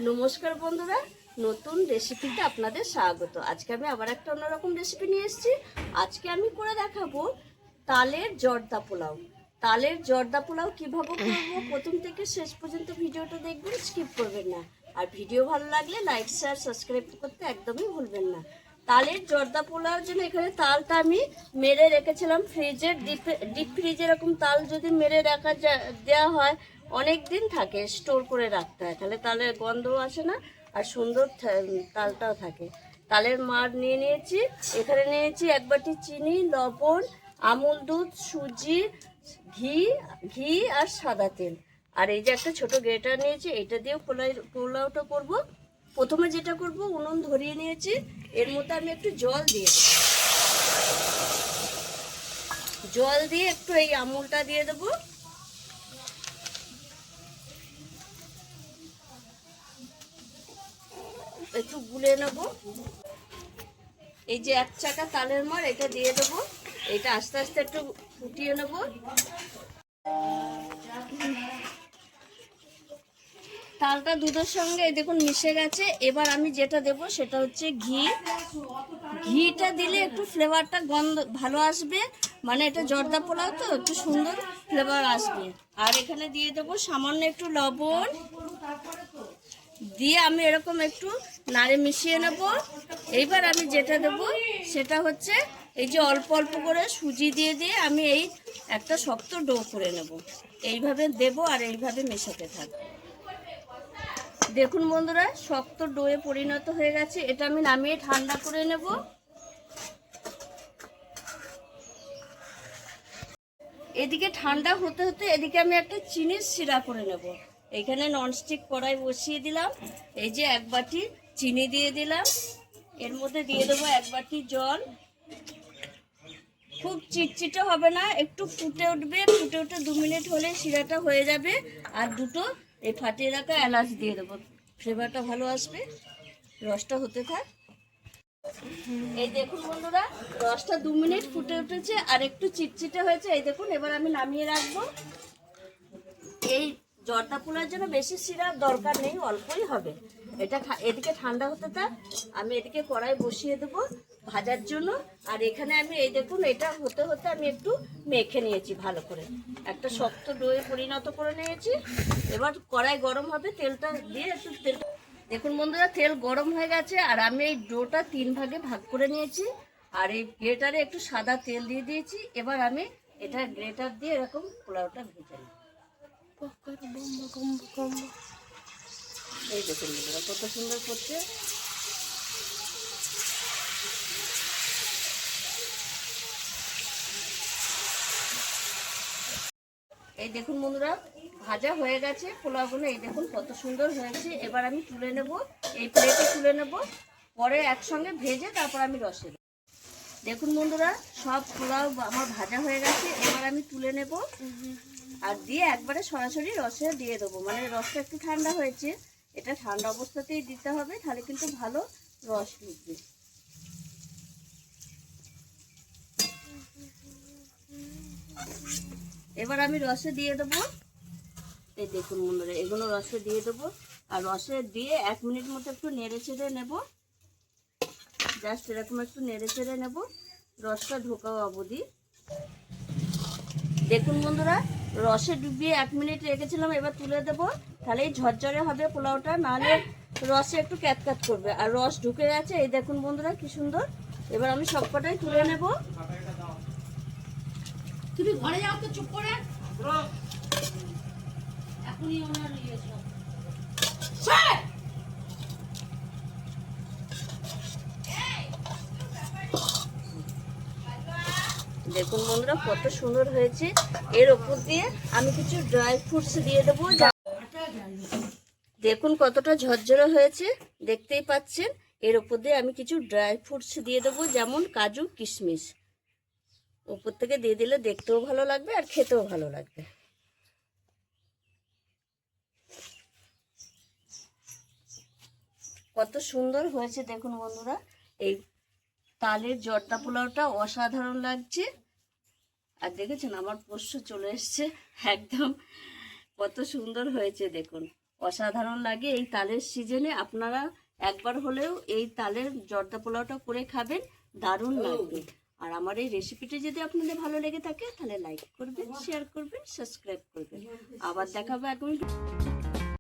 নমস্কার বন্ধুরা, নতুন রেসিপিতে আপনাদের স্বাগত। আজকে আমি আবার একটা অন্যরকম রেসিপি নিয়ে এসেছি। আজকে আমি করে দেখাবো তালের জর্দা পোলাও। তালের জর্দা পোলাও কীভাবে করবো প্রথম থেকে শেষ পর্যন্ত ভিডিওটা দেখবেন, স্কিপ করবেন না। আর ভিডিও ভালো লাগলে লাইক শেয়ার সাবস্ক্রাইব করতে একদমই ভুলবেন না। তালের জর্দা পোলাওর জন্য এখানে তালটা আমি মেরে রেখেছিলাম ফ্রিজে, ডিপ ফ্রিজে। এরকম তাল যদি মেরে রাখা দেওয়া হয় অনেক দিন থাকে, স্টোর করে রাখতে হয়, তাহলে তালের গন্ধও আসে না আর সুন্দর তালটাও থাকে। তালের মাড় নিয়ে নিয়েছি, এখানে নিয়েছি 1 বাটি চিনি, লবণ, আমুল দুধ, সুজি, ঘি আর সাদা তেল। আর এই যে একটা ছোট গ্রেটার নিয়েছি, এটা দিয়েও পোলাওটা করব। প্রথমে যেটা করব, উনুন ধরিয়ে নিয়েছি, এর মধ্যে আমি একটু জল দিয়ে দেবো। জল দিয়ে একটু এই আমুলটা দিয়ে দেবো, একটু গুলে নেব। এই যে 1 চাকা তালের মাড়, এটা দিয়ে দেবো। এটা আস্তে আস্তে একটু ফুটিয়ে নেব। তালটা দুধের সঙ্গে এই দেখুন মিশে গেছে। এবার আমি যেটা দেব সেটা হচ্ছে ঘি। ঘিটা দিলে একটু ফ্লেভারটা গন্ধ ভালো আসবে, মানে এটা জর্দা পোলাও তো একটু সুন্দর ফ্লেভার আসবে। আর এখানে দিয়ে দেবো সামান্য একটু লবণ, দিয়ে আমি এরকম একটু নাড়ে মিশিয়ে নেব। এইবার আমি যেটা দেব সেটা হচ্ছে এই যে অল্প অল্প করে সুজি দিয়ে দিয়ে আমি এই একটা শক্ত ডো করে নেব। এইভাবে দেব আর এইভাবে মেশাতে থাকবো। দেখুন বন্ধুরা, শক্ত ডোয়ে পরিণত হয়ে গেছে। এটা আমি নামিয়ে ঠান্ডা করে নেব। এদিকে ঠান্ডা হতে হতে এদিকে আমি একটা চিনির সিরা করে নেব। এখানে ননস্টিক কড়াই বসিয়ে দিলাম। এই যে 1 বাটি চিনি দিয়ে দিলাম, এর মধ্যে দিয়ে দেবো 1 বাটি জল। খুব চিটচিটে হবে না, একটু ফুটে উঠবে। ফুটে উঠে 2 মিনিট হলে সিরাটা হয়ে যাবে। আর দুটো এই ফাটিয়ে রাখা এলাচ দিয়ে দেবো, ফ্লেভারটা ভালো আসবে। রসটা হতে থাক। এই দেখুন বন্ধুরা, রসটা 2 মিনিট ফুটে উঠেছে আর একটু চিটচিটে হয়েছে। এই দেখুন, এবার আমি নামিয়ে রাখবো। এই জর্দা পোলাওর জন্য বেশি সিরার দরকার নেই, অল্পই হবে। এটা এদিকে ঠান্ডা হতে থাক, আমি এদিকে কড়াই বসিয়ে দেবো ভাজার জন্য। আর এখানে আমি এই দেখুন, এটা হতে হতে আমি একটু মেখে নিয়েছি ভালো করে, একটা শক্ত ডোয়ে পরিণত করে নিয়েছি। এবার কড়াই গরম হবে, তেলটা দিয়ে একটু তেল। দেখুন বন্ধুরা, তেল গরম হয়ে গেছে আর আমি এই ডোটা 3 ভাগে ভাগ করে নিয়েছি। আর এই গ্রেটারে একটু সাদা তেল দিয়ে দিয়েছি। এবার আমি এটা গ্রেটার দিয়ে এরকম পোলাওটা ভেজে নিই। এই দেখুন বন্ধুরা, কত সুন্দর করছে। এই দেখুন বন্ধুরা, ভাজা হয়ে গেছে পোলাওগুলো। এই দেখুন কত সুন্দর হয়েছে। এবার আমি তুলে নেব, এই প্লেটে তুলে নেব। পরে একসঙ্গে ভেজে তারপর আমি রসে দেব। দেখুন বন্ধুরা, সব পোলাও আমার ভাজা হয়ে গেছে। এবার আমি তুলে নেব আর দিয়ে একবারে সরাসরি রসে দিয়ে দেবো। মানে রসটা একটু ঠান্ডা হয়েছে, এটা ঠান্ডা অবস্থাতেই দিতে হবে, তাহলে কিন্তু ভালো রস ঢুকবে। এবার আমি রসে দিয়ে দেবো। এই দেখুন বন্ধুরা, এগুলো রসে দিয়ে দেবো। আর রসে দিয়ে 1 মিনিট মতো একটু নেড়ে চেড়ে নেব। জাস্ট এরকম একটু নেড়ে চেড়ে নেব, রসটা ঢোকাও অবধি। দেখুন বন্ধুরা, রসে ডুবিয়ে 1 মিনিট রেখেছিলাম, এবার তুলে দেবো। তাহলেই ঝরঝরে হবে পোলাওটা, নাহলে রসে একটু ক্যাতক্যাত করবে। আর রস ঢুকে গেছে, এই দেখুন বন্ধুরা কি সুন্দর। এবার আমি সবকটাই তুলে নেব। তুমি ঘরে যাও তো, চুপ করে। এখনই ওনার দেখুন বন্ধুরা কত সুন্দর হয়েছে। এর ওপর দিয়ে আমি কিছু ড্রাই ফ্রুটস দিয়ে দেবো। দেখুন কতটা ঝরঝরে হয়েছে, দেখতেই পাচ্ছেন। এর ওপর দিয়ে আমি কিছু ড্রাই ফ্রুটস দিয়ে দেবো, যেমন কাজু কিশমিশ। উপর থেকে দিয়ে দিলে দেখতেও ভালো লাগবে আর খেতেও ভালো লাগবে। কত সুন্দর হয়েছে দেখুন বন্ধুরা। এই তালের জর্দা পোলাওটা অসাধারণ লাগছে। আর দেখেছেন আমার পোষ্য চলে এসছে একদম, কত সুন্দর হয়েছে দেখুন। অসাধারণ লাগে। এই তালের সিজনে আপনারা একবার হলেও এই তালের জর্দা পোলাওটা করে খাবেন, দারুণ লাগবে। আর আমার এই রেসিপিটি যদি আপনাদের ভালো লেগে থাকে তাহলে লাইক করবেন, শেয়ার করবেন, সাবস্ক্রাইব করবেন। আবার দেখাবো আগামী